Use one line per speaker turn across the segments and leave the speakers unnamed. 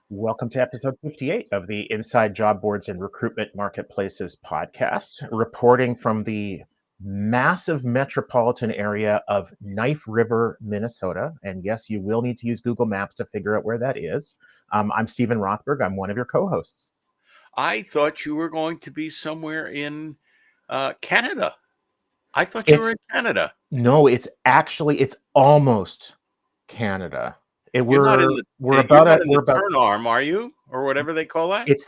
Welcome to episode 58 of the Inside Job Boards and Recruitment Marketplaces podcast, reporting from the massive metropolitan area of Knife River, Minnesota. And yes, you will need to use Google Maps to figure out where that is. I'm Stephen Rothberg. I'm one of your co-hosts.
I thought you were going to be somewhere in Canada. I thought you were in Canada.
No, it's almost Canada.
You're not in the turn arm, are you? Or whatever they call that?
It's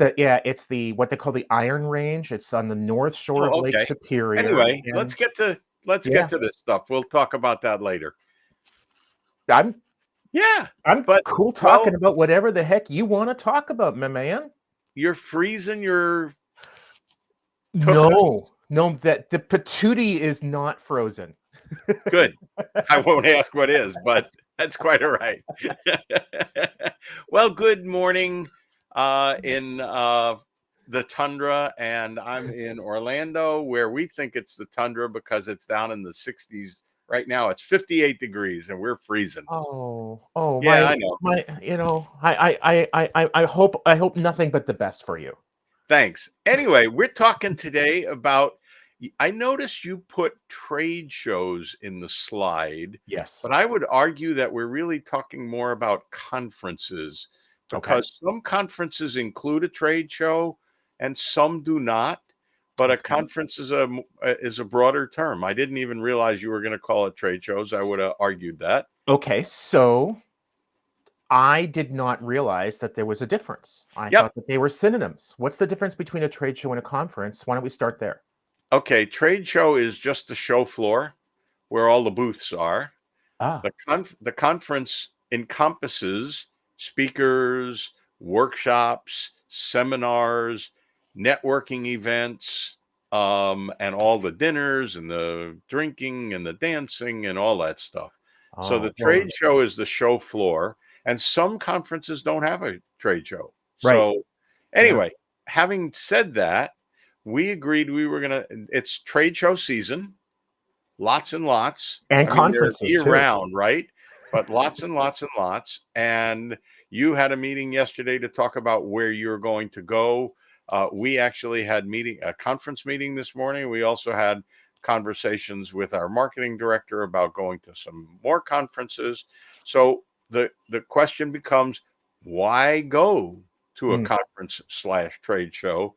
the what they call the Iron Range. It's on the north shore of Lake Superior.
Anyway, let's get to this stuff. We'll talk about that later.
I'm
but
cool talking about whatever the heck you want to talk about, my man.
You're freezing your
No, that the patootie is not frozen.
Good. I won't ask what is, but that's quite all right. Well, good morning in the tundra, and I'm in Orlando, where we think it's the tundra because it's down in the 60s. Right now it's 58 degrees and we're freezing.
Yeah, I hope nothing but the best for you.
Thanks. Anyway, we're talking today about, I noticed you put trade shows in the slide.
Yes.
But I would argue that we're really talking more about conferences, because some conferences include a trade show and some do not. But a conference is a broader term. I didn't even realize you were going to call it trade shows. I would have argued that.
Okay, so I did not realize that there was a difference. I thought that they were synonyms. What's the difference between a trade show and a conference? Why don't we start there?
Okay, trade show is just the show floor where all the booths are. The conference encompasses speakers, workshops, seminars, networking events, and all the dinners and the drinking and the dancing and all that stuff. So the trade show is the show floor, and some conferences don't have a trade show.
Right.
So anyway, having said that, we agreed it's trade show season, lots and lots.
And conferences
year round, right? But lots and lots and lots. And you had a meeting yesterday to talk about where you're going to go. We actually had a conference meeting this morning. We also had conversations with our marketing director about going to some more conferences. So the question becomes, why go to a conference / trade show?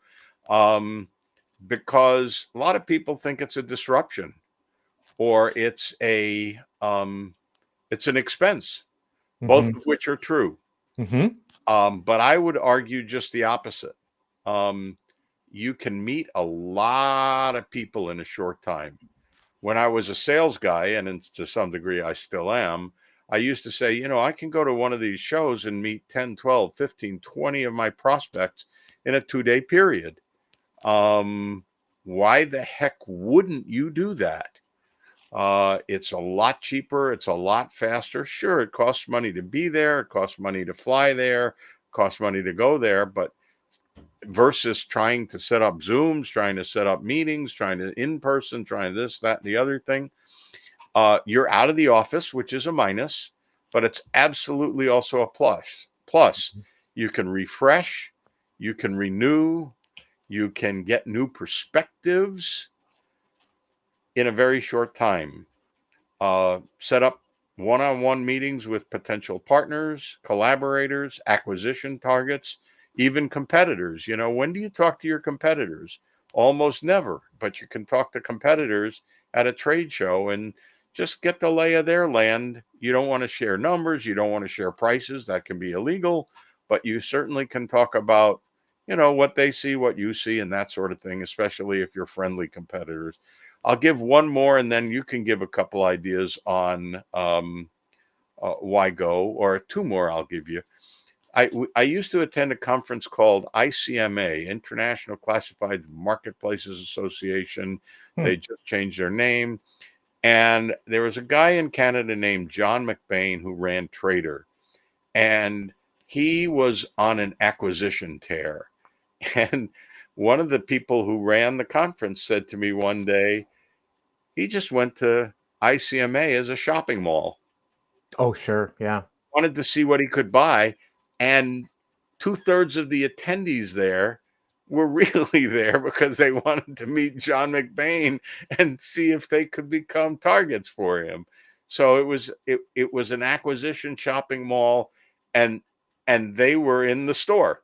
Because a lot of people think it's a disruption, or it's an expense, both of which are true. But I would argue just the opposite. You can meet a lot of people in a short time. When I was a sales guy, and to some degree I still am, I used to say, I can go to one of these shows and meet 10, 12, 15, 20 of my prospects in a 2-day period. Why the heck wouldn't you do that? It's a lot cheaper. It's a lot faster. Sure, it costs money to be there. It costs money to fly there. It costs money to go there. But versus trying to set up Zooms, trying to set up meetings, trying to in-person, trying this, that, and the other thing, you're out of the office, which is a minus, but it's absolutely also a plus. Plus, you can refresh, you can renew, you can get new perspectives in a very short time. Set up one-on-one meetings with potential partners, collaborators, acquisition targets, even competitors. When do you talk to your competitors? Almost never, but you can talk to competitors at a trade show and just get the lay of their land. You don't want to share numbers. You don't want to share prices. That can be illegal, but you certainly can talk about what they see, what you see, and that sort of thing, especially if you're friendly competitors. I'll give one more, and then you can give a couple ideas on why go, or two more I'll give you. I used to attend a conference called ICMA, International Classified Marketplaces Association. They just changed their name. And there was a guy in Canada named John McBain who ran Trader. And he was on an acquisition tear. And one of the people who ran the conference said to me one day, he just went to ICMA as a shopping mall.
Oh, sure. Yeah.
Wanted to see what he could buy. And 2/3 of the attendees there were really there because they wanted to meet John McBain and see if they could become targets for him. So it was an acquisition shopping mall, and they were in the store.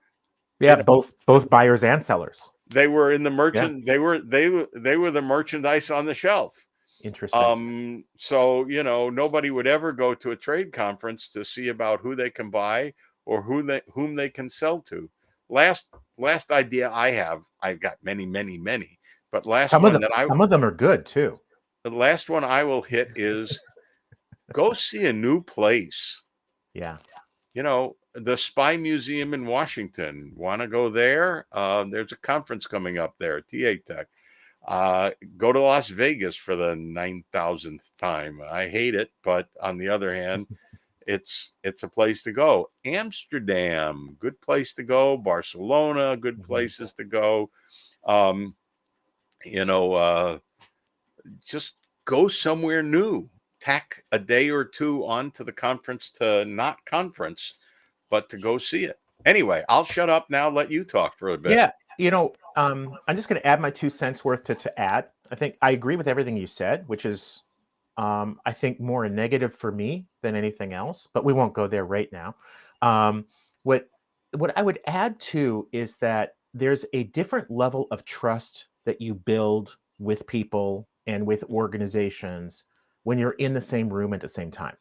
Yeah, both buyers and sellers.
They were in the
Yeah,
merchant. They were the merchandise on the shelf.
interesting.
So nobody would ever go to a trade conference to see about who they can buy or whom they can sell to. Last idea I've got many, but
Some of them are good too.
the last one I will hit is go see a new place.
Yeah.
The Spy Museum in Washington. Want to go there? There's a conference coming up there, TA Tech. Go to Las Vegas for the 9,000th time. I hate it, but on the other hand, it's a place to go. Amsterdam, good place to go. Barcelona, good places to go. Just go somewhere new. Tack a day or two onto the conference to not conference, but to go see it. Anyway, I'll shut up now. Let you talk for a bit.
Yeah, I'm just going to add my 2 cents worth to add. I think I agree with everything you said, which is, I think, more a negative for me than anything else. But we won't go there right now. What I would add to is that there's a different level of trust that you build with people and with organizations when you're in the same room at the same time.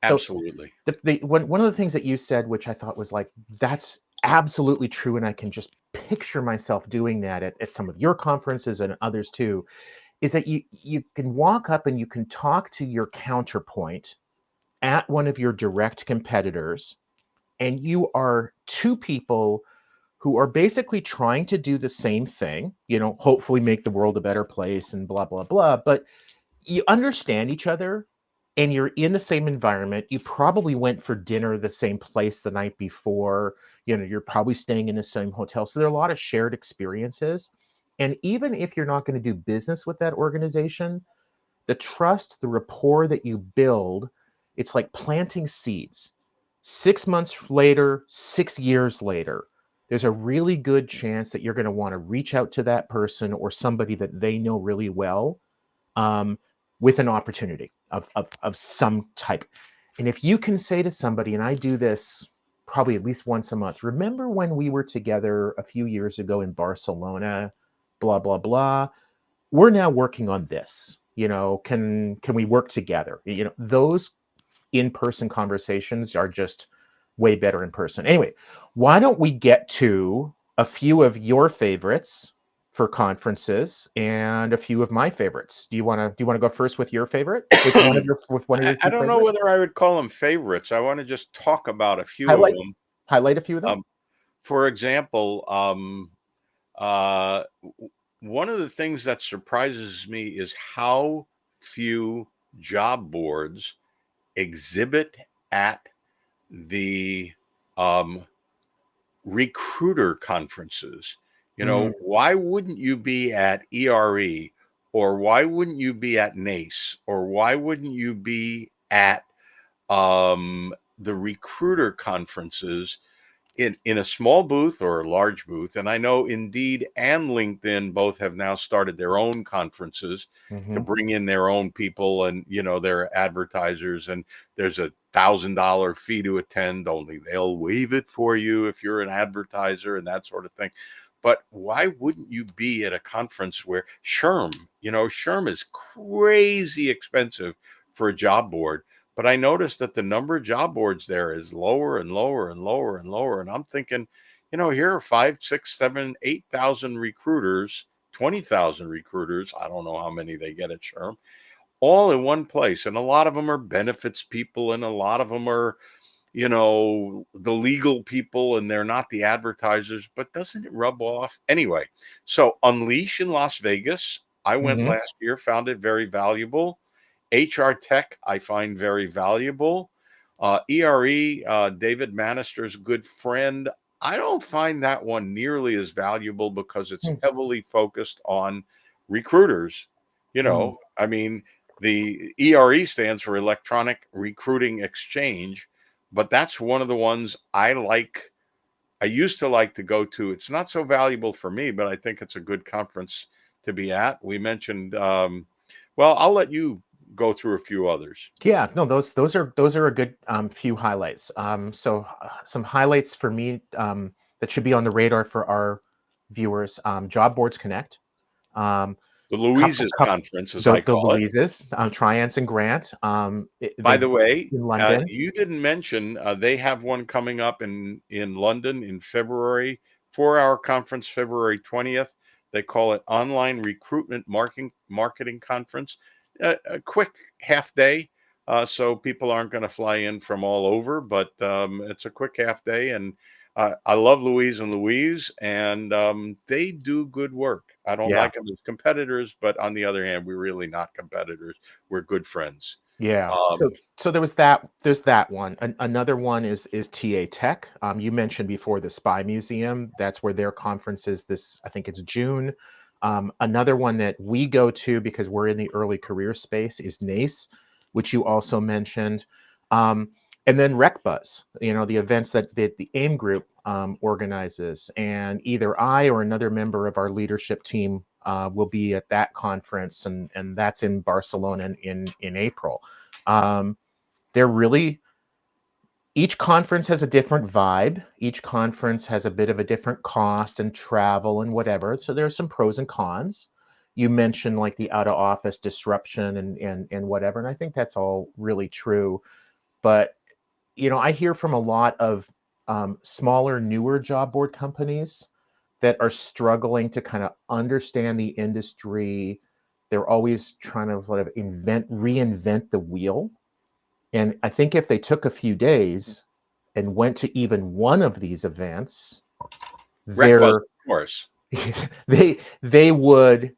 So
Absolutely.
one of the things that you said, which I thought was like, that's absolutely true, and I can just picture myself doing that at some of your conferences and others too, is that you can walk up and you can talk to your counterpoint at one of your direct competitors, and you are two people who are basically trying to do the same thing, hopefully make the world a better place and blah, blah, blah. But you understand each other and you're in the same environment. You probably went for dinner the same place the night before. You're probably staying in the same hotel. So there are a lot of shared experiences. And even if you're not going to do business with that organization, the trust, the rapport that you build, it's like planting seeds. 6 months later, 6 years later, there's a really good chance that you're going to want to reach out to that person or somebody that they know really well, with an opportunity of some type. And if you can say to somebody, and I do this probably at least once a month, remember when we were together a few years ago in Barcelona, blah, blah, blah. We're now working on this. Can we work together? Those in-person conversations are just way better in person. Anyway, why don't we get to a few of your favorites for conferences and a few of my favorites? Do you want to go first with your favorite? With one of your
I
two
don't know
favorites?
whether I would call them favorites. I want to just talk about a few
Highlight
of them.
highlight a few of them.
For example, one of the things that surprises me is how few job boards exhibit at the recruiter conferences. Why wouldn't you be at ERE, or why wouldn't you be at NACE, or why wouldn't you be at the recruiter conferences in a small booth or a large booth? And I know Indeed and LinkedIn both have now started their own conferences to bring in their own people and their advertisers, and there's $1,000 fee to attend, only they'll waive it for you if you're an advertiser and that sort of thing. But why wouldn't you be at a conference where SHRM is crazy expensive for a job board? But I noticed that the number of job boards there is lower and lower and lower and lower. And I'm thinking, here are 5, 6, 7, 8,000 recruiters, 20,000 recruiters. I don't know how many they get at SHRM, all in one place. And a lot of them are benefits people, and a lot of them are, the legal people, and they're not the advertisers. But doesn't it rub off? Anyway, so Unleash in Las Vegas, I went last year, found it very valuable. HR Tech, I find very valuable. ERE, David Manister's good friend, I don't find that one nearly as valuable because it's heavily focused on recruiters. I mean, the ERE stands for Electronic Recruiting Exchange, but that's one of the ones I like I used to like to go to. It's not so valuable for me, but I think it's a good conference to be at. We mentioned, well, I'll let you go through a few others.
Yeah, no, those are a good few highlights. So some highlights for me that should be on the radar for our viewers. Job Boards Connect. Um,
The
couple,
Louise's
couple
conference, as I
the
call it.
Louises, Triance and Grant.
By
They're
the way,
in London.
you didn't mention they have one coming up in London in February, 4-hour conference, February 20th. They call it Online Recruitment Marketing Conference. A quick half day, so people aren't going to fly in from all over, but it's a quick half day. And I love Louise and Louise, and they do good work. I don't
Yeah.
like them as competitors, but on the other hand, we're really not competitors. We're good friends.
Yeah.
Um,
So there was that. There's that one. Another one is TA Tech. You mentioned before the Spy Museum. That's where their conference is. This, I think it's June. Another one that we go to because we're in the early career space is NACE, which you also mentioned. And then RecBuzz. The events that the AIM group organizes, and either I or another member of our leadership team will be at that conference, and that's in Barcelona in April. They're really, each conference has a different vibe. Each conference has a bit of a different cost and travel and whatever. So there's some pros and cons. You mentioned like the out of office disruption and whatever, and I think that's all really true. But I hear from a lot of smaller, newer job board companies that are struggling to kind of understand the industry. They're always trying to sort of reinvent the wheel. And I think if they took a few days and went to even one of these events,
RecBuzz,
they're
of course.
they would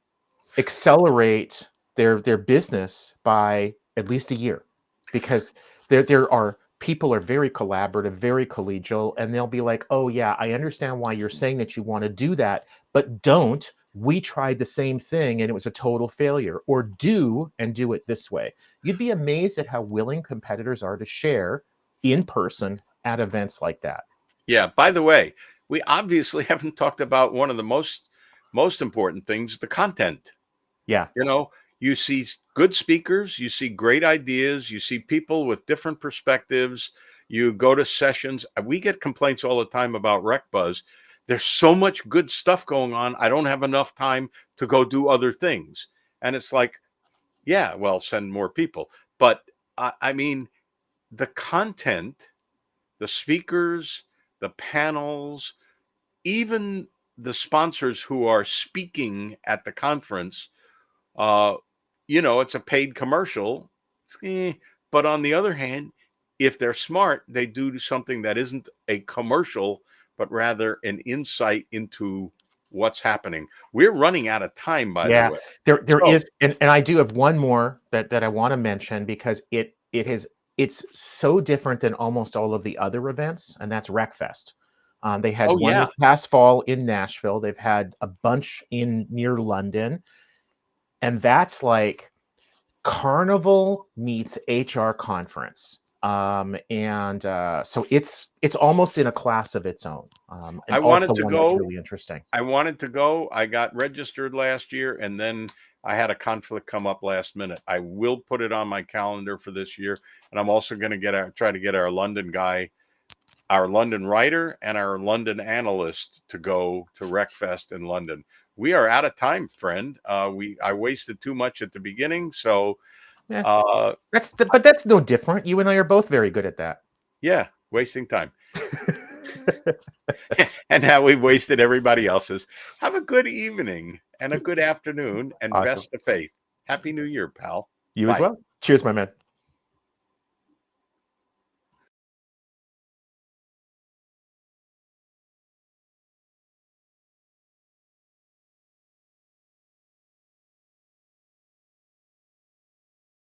accelerate their business by at least a year, because there are people are very collaborative, very collegial, and they'll be like, oh yeah, I understand why you're saying that you want to do that, but don't. We tried the same thing and it was a total failure. Or do it this way. You'd be amazed at how willing competitors are to share in person at events like that.
Yeah. By the way, we obviously haven't talked about one of the most important things, the content.
Yeah.
You know, you see good speakers, you see great ideas, you see people with different perspectives. You go to sessions. We get complaints all the time about RecBuzz. There's so much good stuff going on. I don't have enough time to go do other things. And it's like, yeah, well, send more people. But I mean, the content, the speakers, the panels, even the sponsors who are speaking at the conference, uh, it's a paid commercial. But on the other hand, if they're smart, they do something that isn't a commercial, but rather an insight into what's happening. We're running out of time, by the
Yeah,
way.
there
So,
is, and I do have one more that I want to mention, because it's so different than almost all of the other events, and that's RecFest. They had
oh
one
yeah,
this past fall in Nashville. They've had a bunch in near London, and that's like Carnival meets HR conference. So it's almost in a class of its own, and
I
also
wanted to
one that's
go.
really interesting.
I wanted to go. I got registered last year, and then I had a conflict come up last minute. I will put it on my calendar for this year, and I'm also going to try to get our London guy, our London writer, and our London analyst to go to RecFest in London. We are out of time, friend. I wasted too much at the beginning, so
Yeah,
uh,
but that's no different. You and I are both very good at that.
yeah, wasting time. And now we've wasted everybody else's. Have a good evening and a good afternoon, and
Awesome.
best of faith. Happy New Year, pal.
You as
Bye.
well. Cheers, my man.